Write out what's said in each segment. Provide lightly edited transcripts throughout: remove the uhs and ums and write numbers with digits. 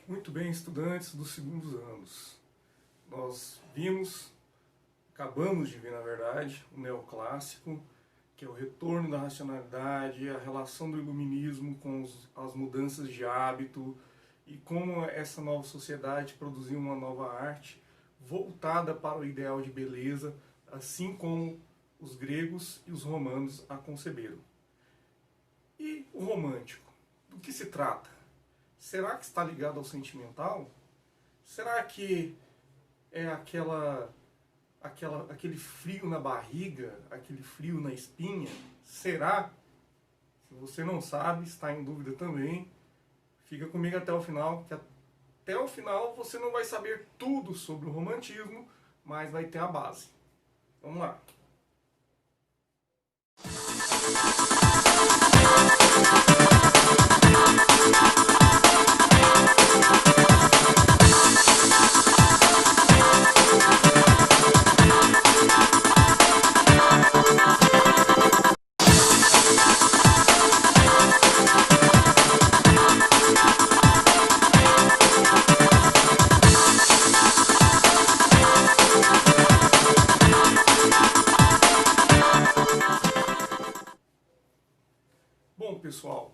Muito bem, estudantes dos segundos anos. Nós acabamos de ver, na verdade, o neoclássico, que é o retorno da racionalidade, a relação do iluminismo com as mudanças de hábito e como essa nova sociedade produziu uma nova arte voltada para o ideal de beleza, assim como os gregos e os romanos a conceberam. E o romântico? Do que se trata? Será que está ligado ao sentimental? Será que é aquele frio na barriga, aquele frio na espinha? Será? Se você não sabe, está em dúvida também, fica comigo até o final, que até o final você não vai saber tudo sobre o romantismo, mas vai ter a base. Vamos lá. Bom, pessoal,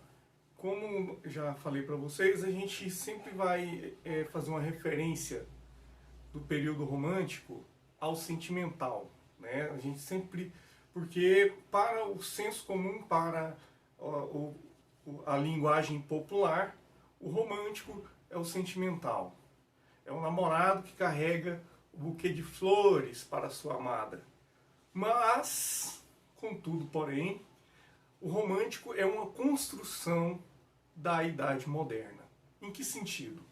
como já falei para vocês, a gente sempre vai fazer uma referência do período romântico ao sentimental, né? A gente sempre, porque para o senso comum, para a linguagem popular, o romântico é o sentimental. É o namorado que carrega o buquê de flores para a sua amada. Mas, contudo, porém, o romântico é uma construção da idade moderna. Em que sentido?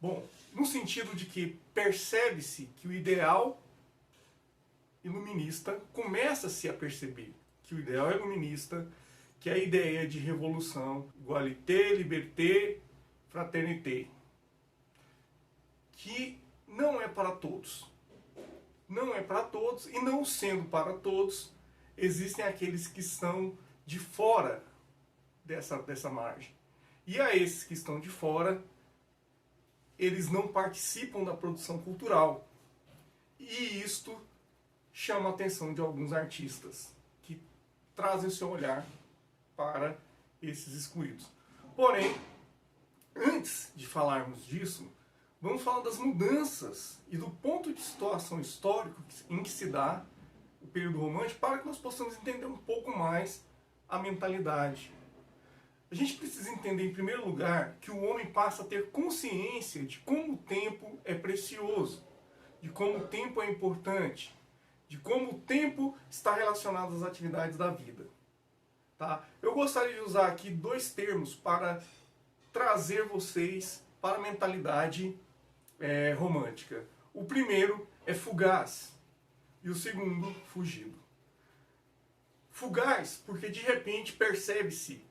Bom, no sentido de que percebe-se que o ideal iluminista começa-se a perceber que o ideal iluminista, que é a ideia de revolução, igualité, liberté, fraternité, que não é para todos. Não é para todos, e não sendo para todos, existem aqueles que estão de fora dessa margem. E a esses que estão de fora, eles não participam da produção cultural. E isto chama a atenção de alguns artistas, que trazem o seu olhar para esses excluídos. Porém, antes de falarmos disso, vamos falar das mudanças e do ponto de situação histórico em que se dá o período romântico, para que nós possamos entender um pouco mais a mentalidade. A gente precisa entender, em primeiro lugar, que o homem passa a ter consciência de como o tempo é precioso, de como o tempo é importante, de como o tempo está relacionado às atividades da vida. Tá? Eu gostaria de usar aqui dois termos para trazer vocês para a mentalidade romântica. O primeiro é fugaz e o segundo, fugido. Fugaz, porque de repente percebe-se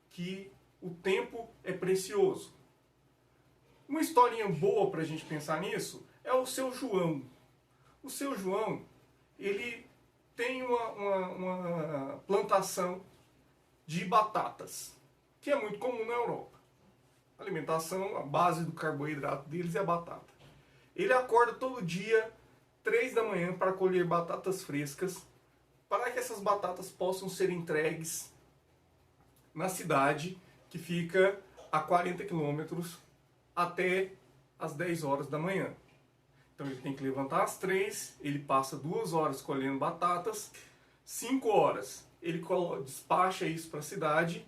que o tempo é precioso. Uma historinha boa para a gente pensar nisso é o Seu João. O Seu João, ele tem uma plantação de batatas, que é muito comum na Europa. A alimentação, a base do carboidrato deles é a batata. Ele acorda todo dia, 3 da manhã, para colher batatas frescas, para que essas batatas possam ser entregues na cidade, que fica a 40 quilômetros, até as 10 horas da manhã. Então ele tem que levantar às 3, ele passa 2 horas colhendo batatas, 5 horas ele despacha isso para a cidade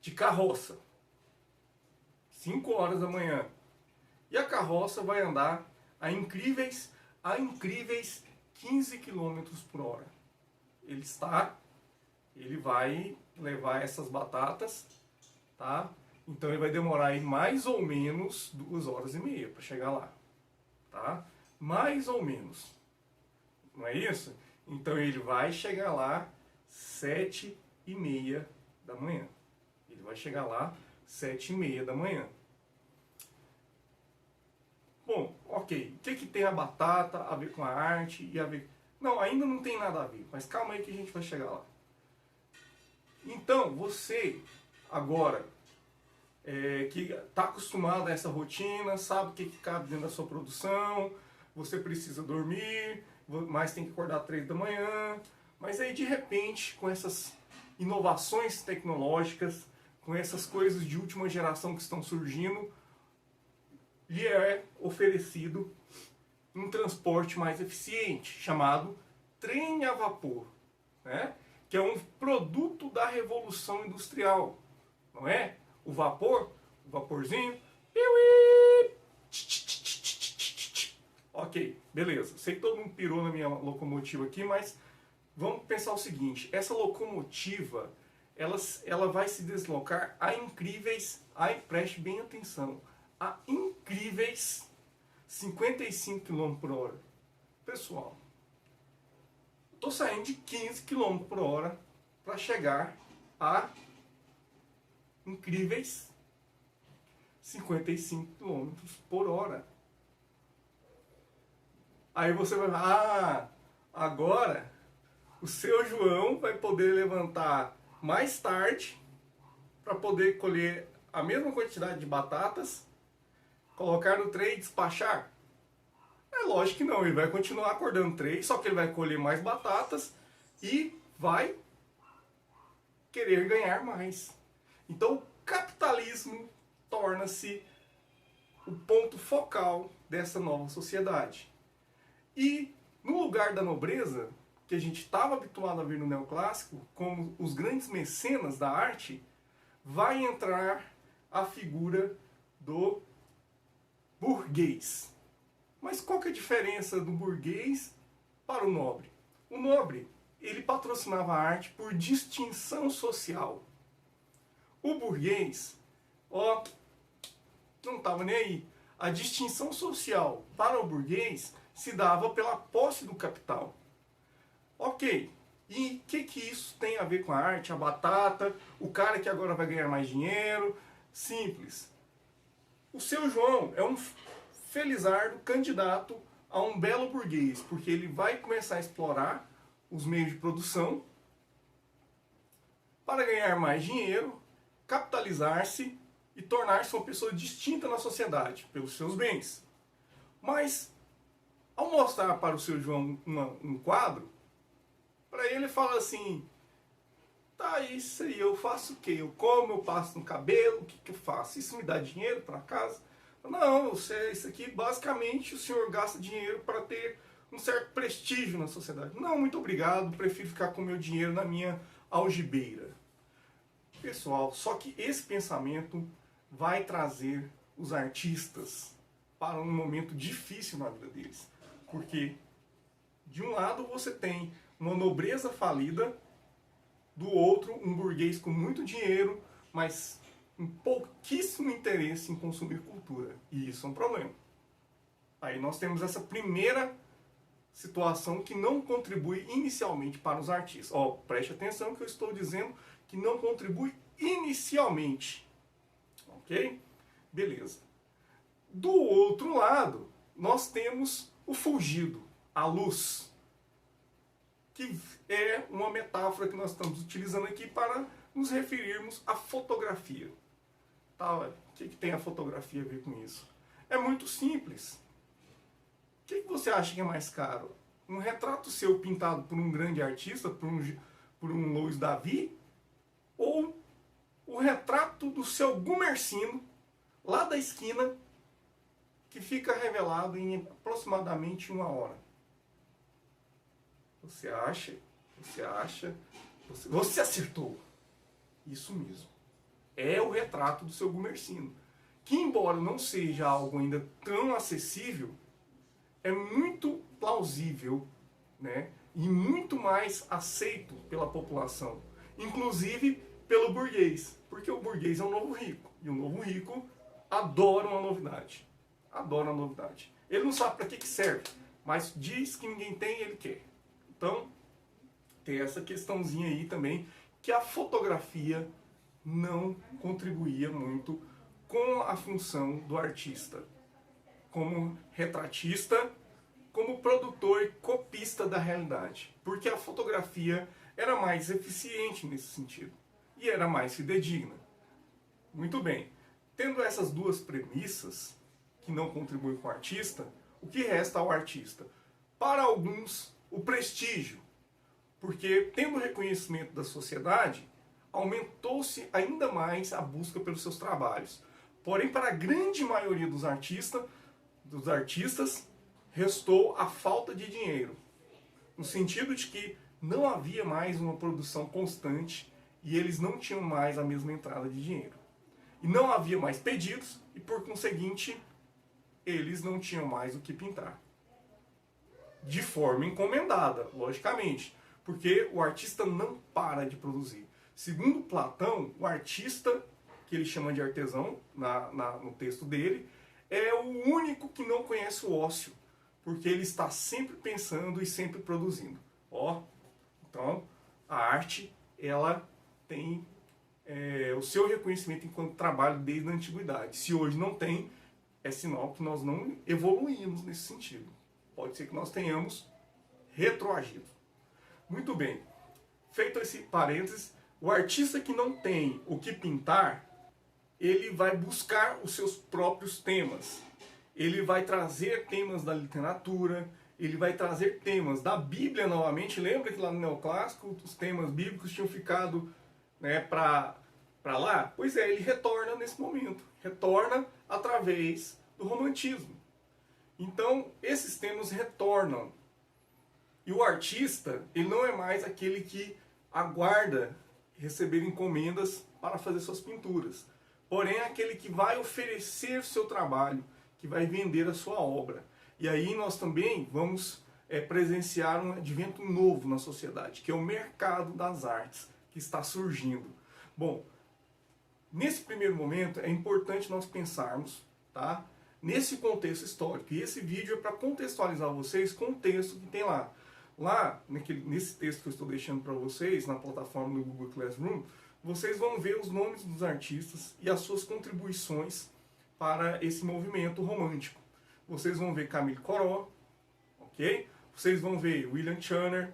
de carroça. 5 horas da manhã. E a carroça vai andar a incríveis 15 km por hora. Ele vai levar essas batatas, tá? Então ele vai demorar aí mais ou menos 2 horas e meia para chegar lá, tá? Mais ou menos. Não é isso? Então ele vai chegar lá 7h30 da manhã. Ele vai chegar lá 7h30 da manhã. Bom, ok. O que tem a batata a ver com a arte e a ver... Não, ainda não tem nada a ver, mas calma aí que a gente vai chegar lá. Então, você agora que está acostumado a essa rotina, sabe o que cabe dentro da sua produção, você precisa dormir, mas tem que acordar 3 da manhã. Mas aí de repente, com essas inovações tecnológicas, com essas coisas de última geração que estão surgindo, lhe é oferecido um transporte mais eficiente, chamado trem a vapor, né? Que é um produto da Revolução Industrial, não é? O vapor, o vaporzinho, ok, beleza. Sei que todo mundo pirou na minha locomotiva aqui, mas vamos pensar o seguinte: essa locomotiva, ela vai se deslocar a incríveis, preste bem atenção, a incríveis 55 km por hora. Pessoal, estou saindo de 15 km por hora para chegar a incríveis 55 km por hora. Aí você vai falar, agora o seu João vai poder levantar mais tarde para poder colher a mesma quantidade de batatas, colocar no trem e despachar? É lógico que não, ele vai continuar acordando 3, só que ele vai colher mais batatas e vai querer ganhar mais. Então o capitalismo torna-se o ponto focal dessa nova sociedade. E no lugar da nobreza, que a gente estava habituado a ver no neoclássico, como os grandes mecenas da arte, vai entrar a figura do burguês. Mas qual que é a diferença do burguês para o nobre? O nobre, ele patrocinava a arte por distinção social. O burguês, não estava nem aí. A distinção social para o burguês se dava pela posse do capital. Ok, e o que isso tem a ver com a arte, a batata, o cara que agora vai ganhar mais dinheiro? Simples. O seu João é um felizardo candidato a um belo burguês, porque ele vai começar a explorar os meios de produção para ganhar mais dinheiro, capitalizar-se e tornar-se uma pessoa distinta na sociedade pelos seus bens. Mas, ao mostrar para o seu João um quadro, para ele fala assim: tá, isso aí, eu faço o quê? Eu como, eu passo no cabelo, o que eu faço? Isso me dá dinheiro para casa? Não, isso aqui basicamente o senhor gasta dinheiro para ter um certo prestígio na sociedade. Não, muito obrigado, prefiro ficar com o meu dinheiro na minha algibeira. Pessoal, só que esse pensamento vai trazer os artistas para um momento difícil na vida deles. Porque, de um lado, você tem uma nobreza falida, do outro, um burguês com muito dinheiro, mas um pouquíssimo interesse em consumir cultura. E isso é um problema. Aí nós temos essa primeira situação que não contribui inicialmente para os artistas. Preste atenção que eu estou dizendo que não contribui inicialmente. Ok? Beleza. Do outro lado, nós temos o fugido, a luz, que é uma metáfora que nós estamos utilizando aqui para nos referirmos à fotografia. Tá, o que tem a fotografia a ver com isso? É muito simples. O que você acha que é mais caro? Um retrato seu pintado por um grande artista, por um Louis David, ou o retrato do seu Gumercino, lá da esquina, que fica revelado em aproximadamente 1 hora? Você acha? Você acertou. Isso mesmo. É o retrato do seu Gumercino. Que, embora não seja algo ainda tão acessível, é muito plausível, né? E muito mais aceito pela população. Inclusive pelo burguês. Porque o burguês é um novo rico. E o novo rico adora uma novidade. Adora uma novidade. Ele não sabe para que serve, mas diz que ninguém tem e ele quer. Então, tem essa questãozinha aí também, que a fotografia não contribuía muito com a função do artista, como retratista, como produtor e copista da realidade. Porque a fotografia era mais eficiente nesse sentido, e era mais fidedigna. Muito bem. Tendo essas duas premissas, que não contribuem com o artista, o que resta ao artista? Para alguns, o prestígio, porque tendo o reconhecimento da sociedade, aumentou-se ainda mais a busca pelos seus trabalhos. Porém, para a grande maioria dos artistas, restou a falta de dinheiro, no sentido de que não havia mais uma produção constante e eles não tinham mais a mesma entrada de dinheiro. E não havia mais pedidos e, por conseguinte, eles não tinham mais o que pintar. De forma encomendada, logicamente, porque o artista não para de produzir. Segundo Platão, o artista, que ele chama de artesão no texto dele, é o único que não conhece o ócio, porque ele está sempre pensando e sempre produzindo. Então, a arte, ela tem o seu reconhecimento enquanto trabalho desde a antiguidade. Se hoje não tem, é sinal que nós não evoluímos nesse sentido. Pode ser que nós tenhamos retroagido. Muito bem. Feito esse parênteses, o artista que não tem o que pintar, ele vai buscar os seus próprios temas. Ele vai trazer temas da literatura, ele vai trazer temas da Bíblia novamente. Lembra que lá no Neoclássico os temas bíblicos tinham ficado para lá? Pois é, ele retorna nesse momento. Retorna através do romantismo. Então, esses temas retornam. E o artista, ele não é mais aquele que aguarda receber encomendas para fazer suas pinturas. Porém, é aquele que vai oferecer o seu trabalho, que vai vender a sua obra. E aí nós também vamos presenciar um advento novo na sociedade, que é o mercado das artes, que está surgindo. Bom, nesse primeiro momento é importante nós pensarmos, tá, nesse contexto histórico. E esse vídeo é para contextualizar vocês com o texto que tem lá. Lá, nesse texto que eu estou deixando para vocês, na plataforma do Google Classroom, vocês vão ver os nomes dos artistas e as suas contribuições para esse movimento romântico. Vocês vão ver Camille Corot, ok? Vocês vão ver William Turner,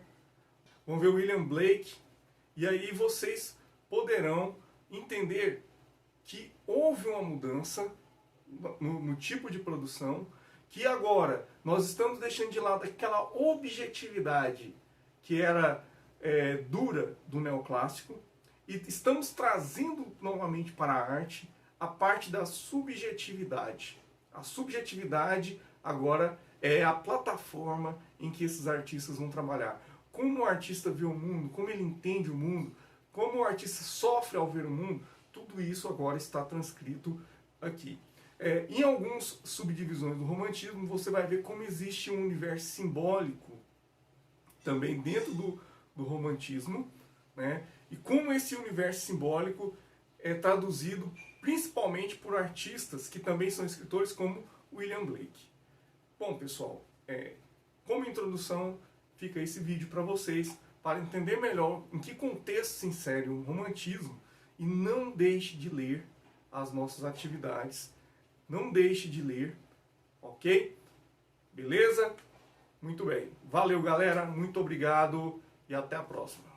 vão ver William Blake, e aí vocês poderão entender que houve uma mudança no tipo de produção, que agora nós estamos deixando de lado aquela objetividade que era dura do neoclássico, e estamos trazendo novamente para a arte a parte da subjetividade. A subjetividade agora é a plataforma em que esses artistas vão trabalhar. Como o artista vê o mundo, como ele entende o mundo, como o artista sofre ao ver o mundo, tudo isso agora está transcrito aqui. Em algumas subdivisões do romantismo, você vai ver como existe um universo simbólico também dentro do romantismo, né? E como esse universo simbólico é traduzido principalmente por artistas que também são escritores, como William Blake. Bom, pessoal, como introdução, fica esse vídeo para vocês, para entender melhor em que contexto se insere o romantismo, e não deixe de ler as nossas atividades. Não deixe de ler, ok? Beleza? Muito bem. Valeu, galera. Muito obrigado e até a próxima.